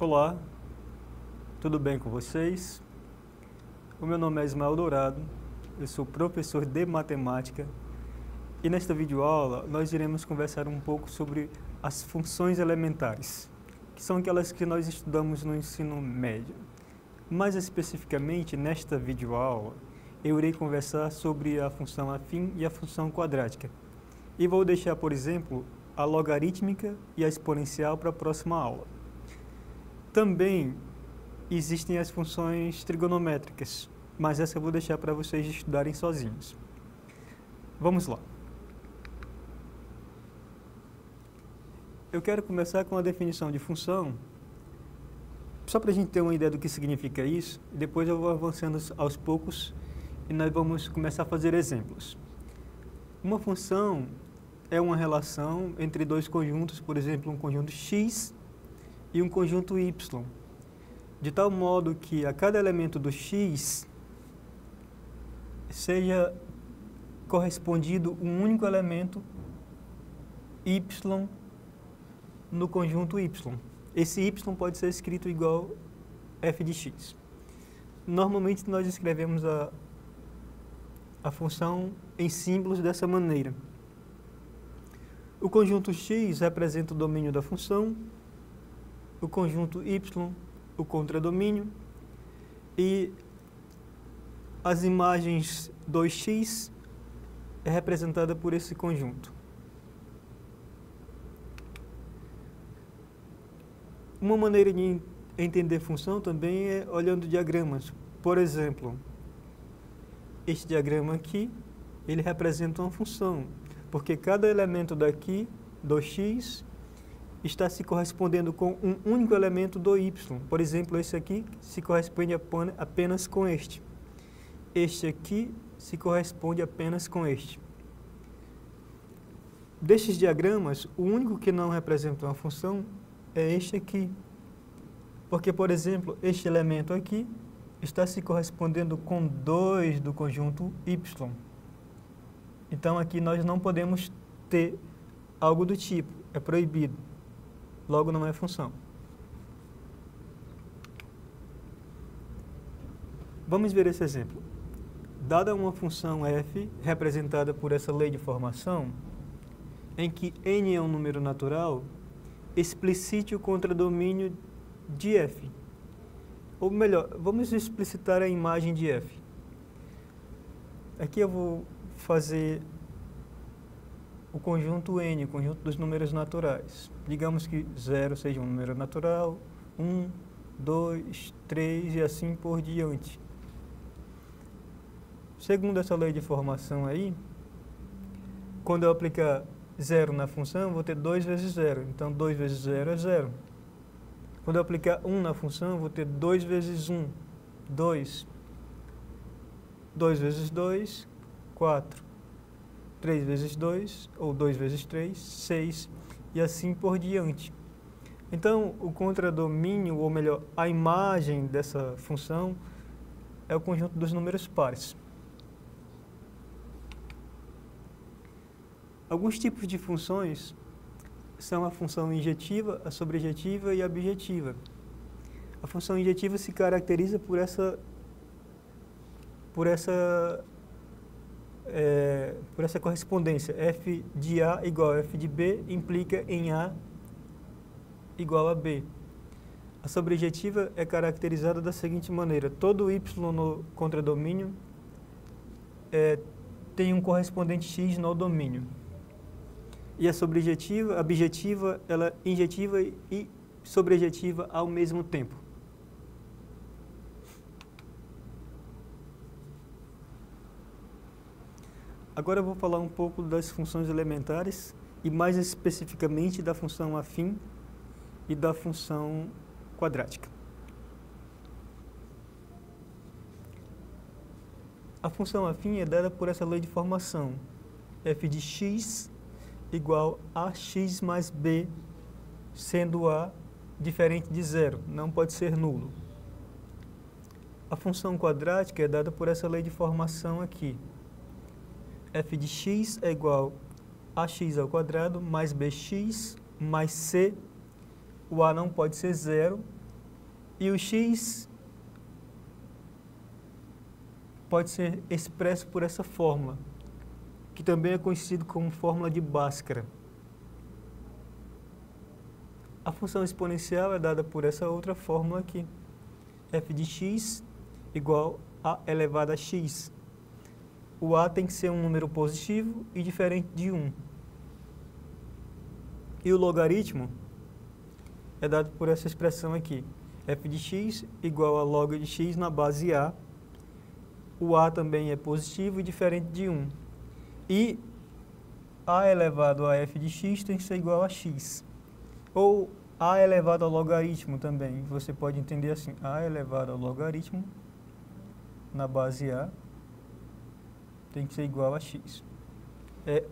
Olá, tudo bem com vocês? O meu nome é Ismael Dourado, eu sou professor de matemática e nesta videoaula nós iremos conversar um pouco sobre as funções elementares, que são aquelas que nós estudamos no ensino médio. Mais especificamente, nesta videoaula, eu irei conversar sobre a função afim e a função quadrática. E vou deixar, por exemplo, a logarítmica e a exponencial para a próxima aula. Também existem as funções trigonométricas, mas essa eu vou deixar para vocês estudarem sozinhos. Vamos lá. Eu quero começar com a definição de função, só para a gente ter uma ideia do que significa isso, e depois eu vou avançando aos poucos e nós vamos começar a fazer exemplos. Uma função é uma relação entre dois conjuntos, por exemplo, um conjunto x e um conjunto y, de tal modo que a cada elemento do x seja correspondido um único elemento y no conjunto y. Esse y pode ser escrito igual f de x. Normalmente nós escrevemos a função em símbolos dessa maneira. O conjunto x representa o domínio da função, o conjunto y, o contradomínio, e as imagens 2x é representada por esse conjunto. Uma maneira de entender função também é olhando diagramas. Por exemplo, este diagrama aqui, ele representa uma função, porque cada elemento daqui, do x, está se correspondendo com um único elemento do y. Por exemplo, esse aqui se corresponde apenas com este. Este aqui se corresponde apenas com este. Destes diagramas, o único que não representa uma função é este aqui. Porque, por exemplo, este elemento aqui está se correspondendo com 2 do conjunto y. Então, aqui nós não podemos ter algo do tipo, é proibido. Logo, não é função. Vamos ver esse exemplo. Dada uma função f, representada por essa lei de formação, em que n é um número natural, explicite o contradomínio de f. Ou melhor, vamos explicitar a imagem de f. Aqui eu vou fazer o conjunto n, o conjunto dos números naturais. Digamos que 0 seja um número natural, 1, 2, 3 e assim por diante. Segundo essa lei de formação aí, quando eu aplicar 0 na função, eu vou ter 2 vezes 0. Então, 2 vezes 0 é 0. Quando eu aplicar 1 na função, eu vou ter 2 vezes 1, 2. 2 vezes 2, 4. 3 vezes 2, ou 2 vezes 3, 6, e assim por diante. Então, o contradomínio, ou melhor, a imagem dessa função é o conjunto dos números pares. Alguns tipos de funções são a função injetiva, a sobrejetiva e a objetiva. A função injetiva se caracteriza por essa correspondência. F de A igual a F de B implica em A igual a B. A sobrejetiva é caracterizada da seguinte maneira: todo y no contradomínio tem um correspondente x no domínio. E a objetiva, ela é injetiva e sobrejetiva ao mesmo tempo. Agora eu vou falar um pouco das funções elementares e mais especificamente da função afim e da função quadrática. A função afim é dada por essa lei de formação. F de x igual a x mais b, sendo a diferente de zero, não pode ser nulo. A função quadrática é dada por essa lei de formação aqui. F de x é igual a x ao quadrado mais bx mais c. O a não pode ser zero, E o x pode ser expresso por essa fórmula, que também é conhecido como fórmula de Bhaskara. A função exponencial é dada por essa outra fórmula aqui. F de x igual a elevado a x. O a tem que ser um número positivo e diferente de 1. E o logaritmo é dado por essa expressão aqui. F de x igual a log de x na base a. O a também é positivo e diferente de 1. E a elevado a f de x tem que ser igual a x. Ou a elevado ao logaritmo também. Você pode entender assim. A elevado ao logaritmo na base a tem que ser igual a x. É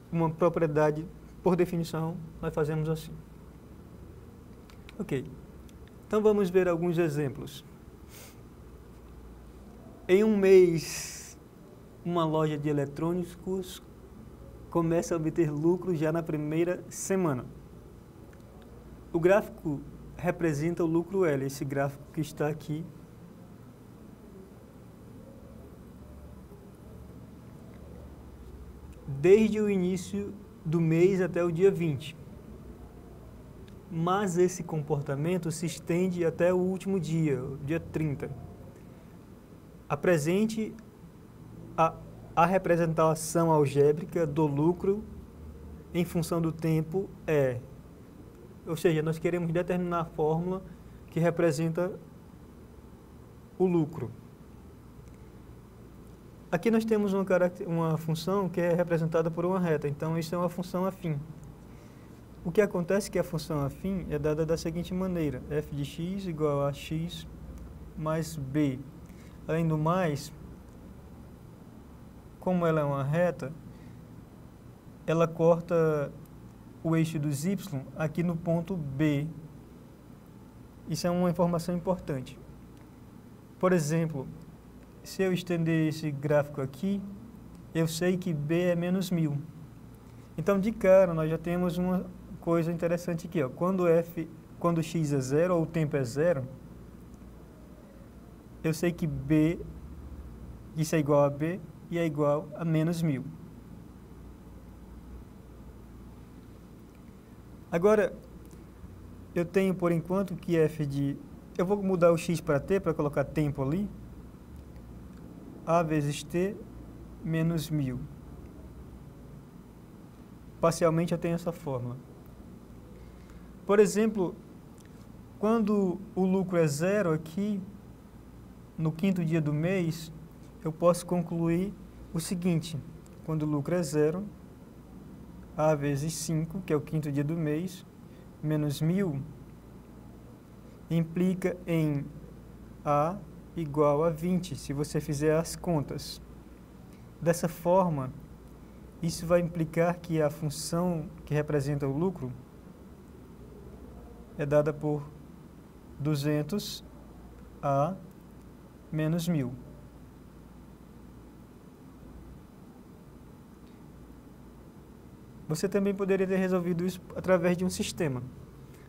uma propriedade, por definição, nós fazemos assim. Ok. Então vamos ver alguns exemplos. Em um mês, uma loja de eletrônicos começa a obter lucro já na primeira semana. O gráfico representa o lucro L, esse gráfico que está aqui. Desde o início do mês até o dia 20. Mas esse comportamento se estende até o último dia, o dia 30. Apresente a representação algébrica do lucro em função do tempo E. Ou seja, nós queremos determinar a fórmula que representa o lucro. Aqui nós temos uma função que é representada por uma reta, então isso é uma função afim. O que acontece é que a função afim é dada da seguinte maneira: f de x igual a x mais b. Além do mais, como ela é uma reta, ela corta o eixo dos y aqui no ponto B. Isso é uma informação importante. Por exemplo, se eu estender esse gráfico aqui, eu sei que B é menos 1000. Então, de cara, nós já temos uma coisa interessante aqui. Ó. Quando x é 0 ou o tempo é 0, eu sei que B, isso é igual a B e é igual a menos 1000. Agora, eu tenho por enquanto que f de... Eu vou mudar o x para t, para colocar tempo ali. A vezes t menos 1000. Parcialmente eu tenho essa fórmula. Por exemplo, quando o lucro é 0 aqui, no quinto dia do mês, eu posso concluir o seguinte: quando o lucro é 0, A vezes 5, que é o quinto dia do mês, menos 1000, implica em A igual a 20, se você fizer as contas. Dessa forma, isso vai implicar que a função que representa o lucro é dada por 200 A menos 1000. Você também poderia ter resolvido isso através de um sistema,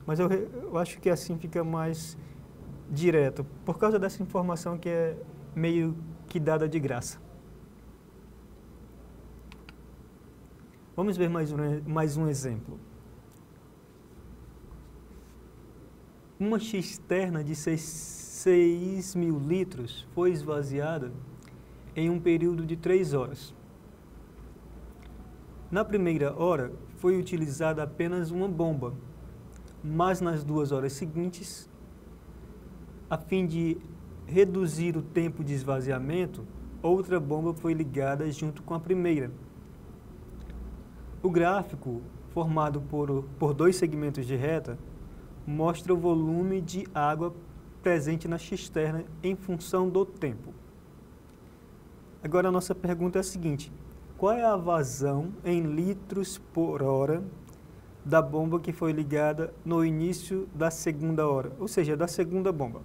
mas eu acho que assim fica mais direto, por causa dessa informação que é meio que dada de graça. Vamos ver mais um exemplo. Uma cisterna de 6.000 litros foi esvaziada em um período de 3 horas. Na primeira hora, foi utilizada apenas uma bomba, mas nas 2 horas seguintes, a fim de reduzir o tempo de esvaziamento, outra bomba foi ligada junto com a primeira. O gráfico, formado por 2 segmentos de reta, mostra o volume de água presente na cisterna em função do tempo. Agora a nossa pergunta é a seguinte: qual é a vazão em litros por hora da bomba que foi ligada no início da segunda hora, ou seja, da segunda bomba?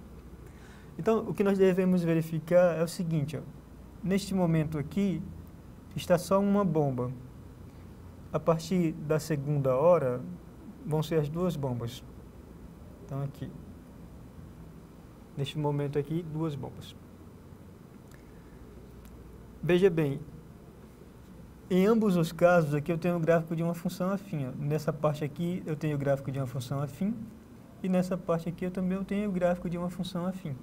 Então, o que nós devemos verificar é o seguinte, ó. Neste momento aqui, está só uma bomba. A partir da segunda hora, vão ser as 2 bombas. Então, aqui. Neste momento aqui, 2 bombas. Veja bem, em ambos os casos aqui eu tenho o gráfico de uma função afim. Ó. Nessa parte aqui eu tenho o gráfico de uma função afim e nessa parte aqui eu também tenho o gráfico de uma função afim.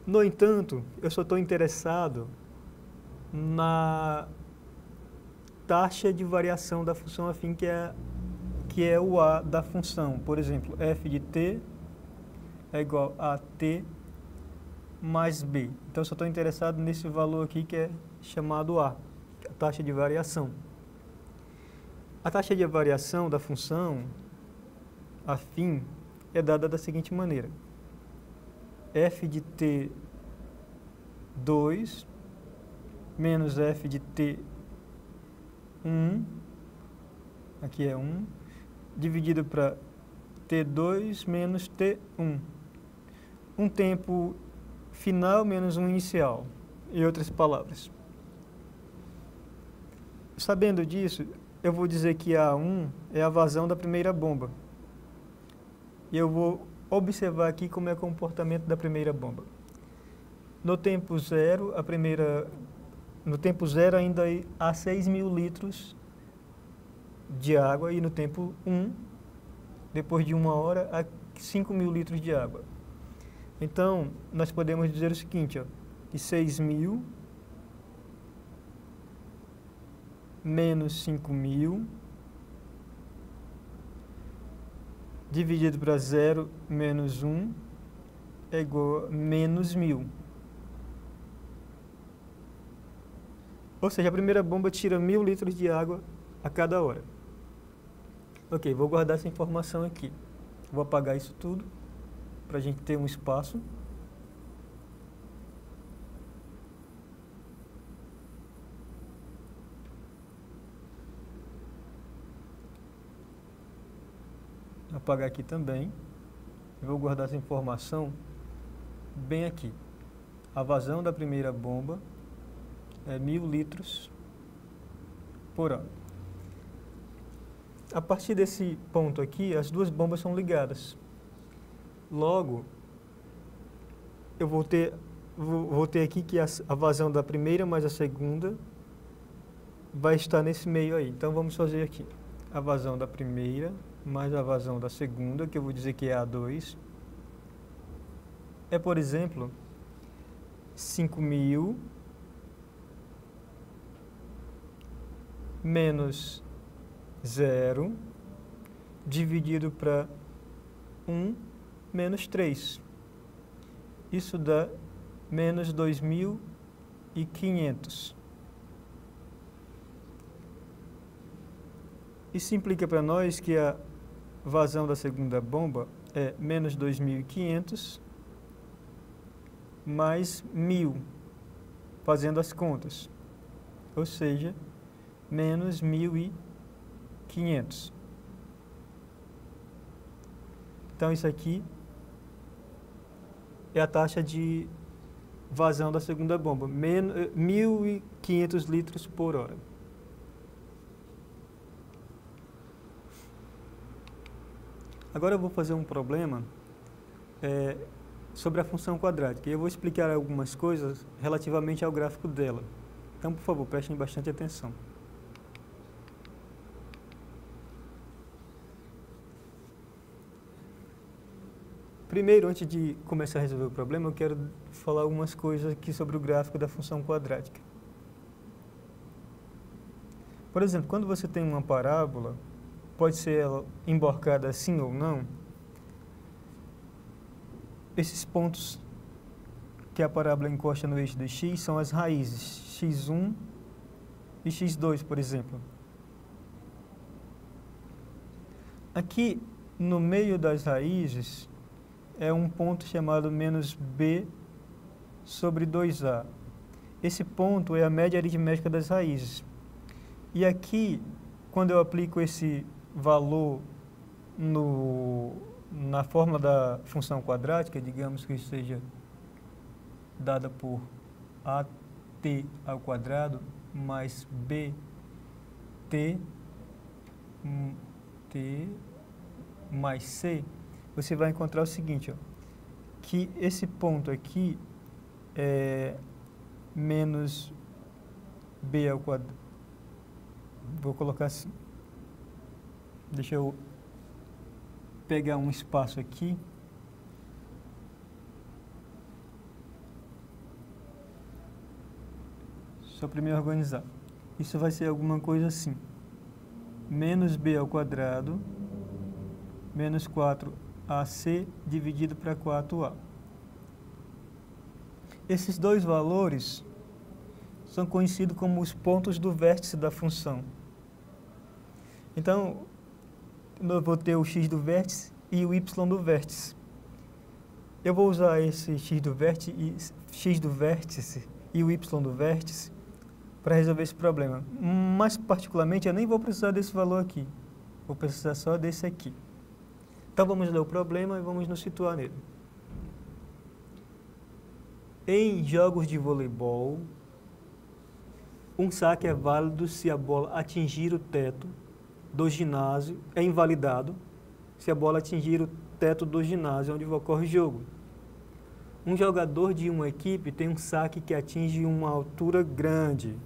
No entanto, eu só estou interessado na taxa de variação da função afim, que é o a da função. Por exemplo, f de t é igual a t mais b. Então, eu só estou interessado nesse valor aqui que é chamado a taxa de variação. A taxa de variação da função afim é dada da seguinte maneira. F de t2 menos f de t1, aqui é 1, dividido para t2 menos t1. Um tempo final menos um inicial, em outras palavras. Sabendo disso, eu vou dizer que A1 é a vazão da primeira bomba. E eu vou observar aqui como é o comportamento da primeira bomba. No tempo zero, ainda há 6.000 litros de água e no tempo 1, depois de 1 hora, há 5.000 litros de água. Então, nós podemos dizer o seguinte, ó, que 6.000 menos 5.000 dividido para 0 menos 1 é igual a menos 1.000. Ou seja, a primeira bomba tira 1.000 litros de água a cada hora. Ok, vou guardar essa informação aqui. Vou apagar isso tudo para a gente ter um espaço. Apagar aqui também. Vou guardar essa informação bem aqui. A vazão da primeira bomba é 1.000 litros por hora. A partir desse ponto aqui, as duas bombas são ligadas. Logo, eu vou ter aqui que a vazão da primeira mais a segunda vai estar nesse meio aí. Então, vamos fazer aqui. A vazão da primeira mais a vazão da segunda, que eu vou dizer que é A2, é, por exemplo, 5.000 menos 0 dividido para 1 menos 3. Isso dá menos 2.500. Isso implica para nós que a vazão da segunda bomba é menos 2.500 mais 1.000, fazendo as contas. Ou seja, menos 1.500. Então, isso aqui é a taxa de vazão da segunda bomba, 1.500 litros por hora. Agora eu vou fazer um problema sobre a função quadrática. E eu vou explicar algumas coisas relativamente ao gráfico dela. Então, por favor, prestem bastante atenção. Primeiro, antes de começar a resolver o problema, eu quero falar algumas coisas aqui sobre o gráfico da função quadrática. Por exemplo, quando você tem uma parábola, pode ser ela emborcada assim ou não, esses pontos que a parábola encosta no eixo de x são as raízes, x1 e x2, por exemplo. Aqui, no meio das raízes, é um ponto chamado menos b sobre 2a. Esse ponto é a média aritmética das raízes. E aqui, quando eu aplico esse valor na fórmula da função quadrática, digamos que seja dada por at ao quadrado mais bt t mais c, você vai encontrar o seguinte, ó, que esse ponto aqui é menos b ao quadrado. Vou colocar assim. Deixa eu pegar um espaço aqui. Só para me organizar. Isso vai ser alguma coisa assim. Menos b ao quadrado menos 4ac dividido para 4a. Esses dois valores são conhecidos como os pontos do vértice da função. Então, eu vou ter o x do vértice e o y do vértice. Eu vou usar esse x do vértice e o y do vértice para resolver esse problema. Mas, particularmente, eu nem vou precisar desse valor aqui. Vou precisar só desse aqui. Então, vamos ler o problema e vamos nos situar nele. Em jogos de voleibol, um saque é válido se a bola atingir o teto do ginásio, é invalidado se a bola atingir o teto do ginásio onde ocorre o jogo. Um jogador de uma equipe tem um saque que atinge uma altura grande.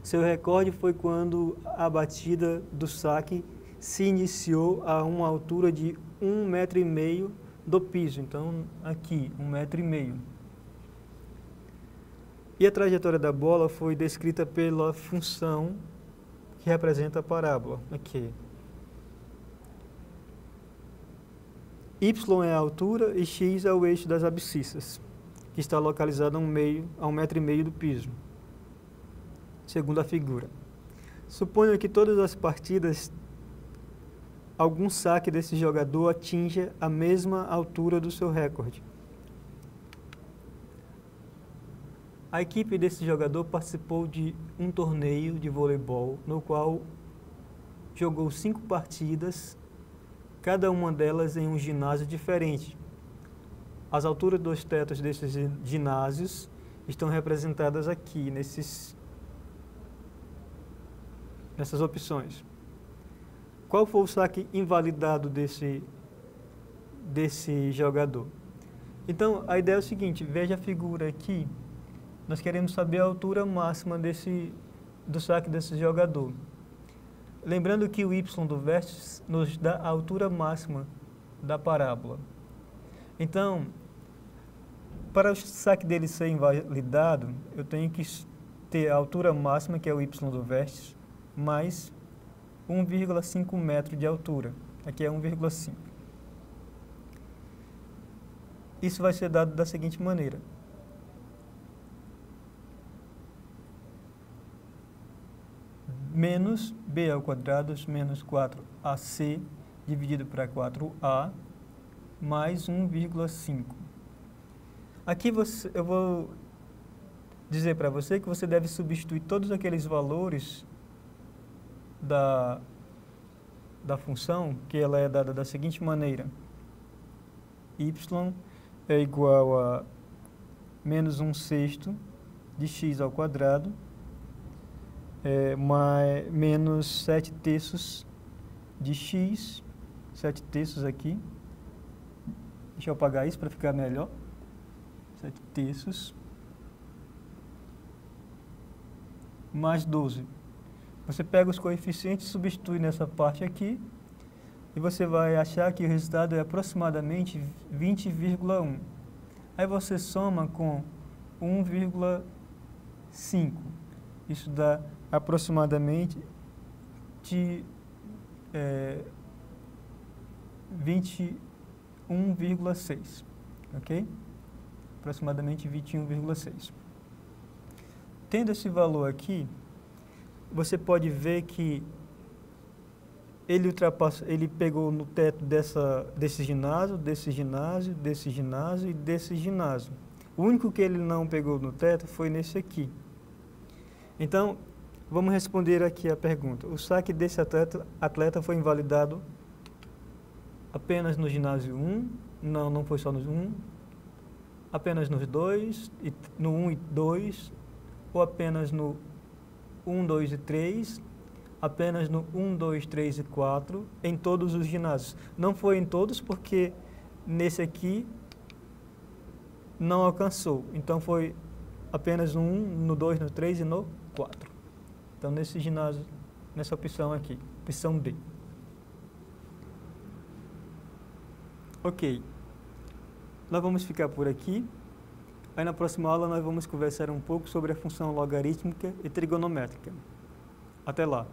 Seu recorde foi quando a batida do saque se iniciou a uma altura de 1,5 m do piso. Então, aqui, 1,5 m. E a trajetória da bola foi descrita pela função que representa a parábola. Aqui. Y é a altura e x é o eixo das abscissas, que está localizado a 1,5 m do piso, segundo a figura. Suponha que todas as partidas, algum saque desse jogador atinja a mesma altura do seu recorde. A equipe desse jogador participou de um torneio de voleibol, no qual jogou 5 partidas, cada uma delas em um ginásio diferente. As alturas dos tetos desses ginásios estão representadas aqui, nessas opções. Qual foi o saque invalidado desse jogador? Então, a ideia é o seguinte, veja a figura aqui. Nós queremos saber a altura máxima do saque desse jogador. Lembrando que o y do vértice nos dá a altura máxima da parábola. Então, para o saque dele ser invalidado, eu tenho que ter a altura máxima, que é o y do vértice, mais 1,5 metro de altura. Aqui é 1,5. Isso vai ser dado da seguinte maneira. Menos b ao quadrado menos 4ac dividido para 4a mais 1,5. Aqui eu vou dizer para você que você deve substituir todos aqueles valores da função, que ela é dada da seguinte maneira. Y é igual a menos 1/6 de x ao quadrado menos 7/3 de x, 7/3 aqui. Deixa eu apagar isso para ficar melhor. 7/3 mais 12. Você pega os coeficientes, substitui nessa parte aqui e você vai achar que o resultado é aproximadamente 20,1. Aí você soma com 1,5. Isso dá aproximadamente de 21,6, ok? Aproximadamente 21,6. Tendo esse valor aqui, você pode ver que ele pegou no teto desse ginásio, desse ginásio, desse ginásio e desse ginásio. O único que ele não pegou no teto foi nesse aqui. Então, vamos responder aqui a pergunta. O saque desse atleta foi invalidado apenas no ginásio 1? Não foi só no 1. Apenas nos 2, no 1 e 2, ou apenas no 1, 2 e 3, apenas no 1, 2, 3 e 4, em todos os ginásios. Não foi em todos porque nesse aqui não alcançou. Então foi apenas no 1, no 2, no 3 e no 4. Então nesse ginásio, nessa opção aqui, opção D. Ok, nós vamos ficar por aqui. Aí na próxima aula nós vamos conversar um pouco sobre a função logarítmica e trigonométrica. Até lá!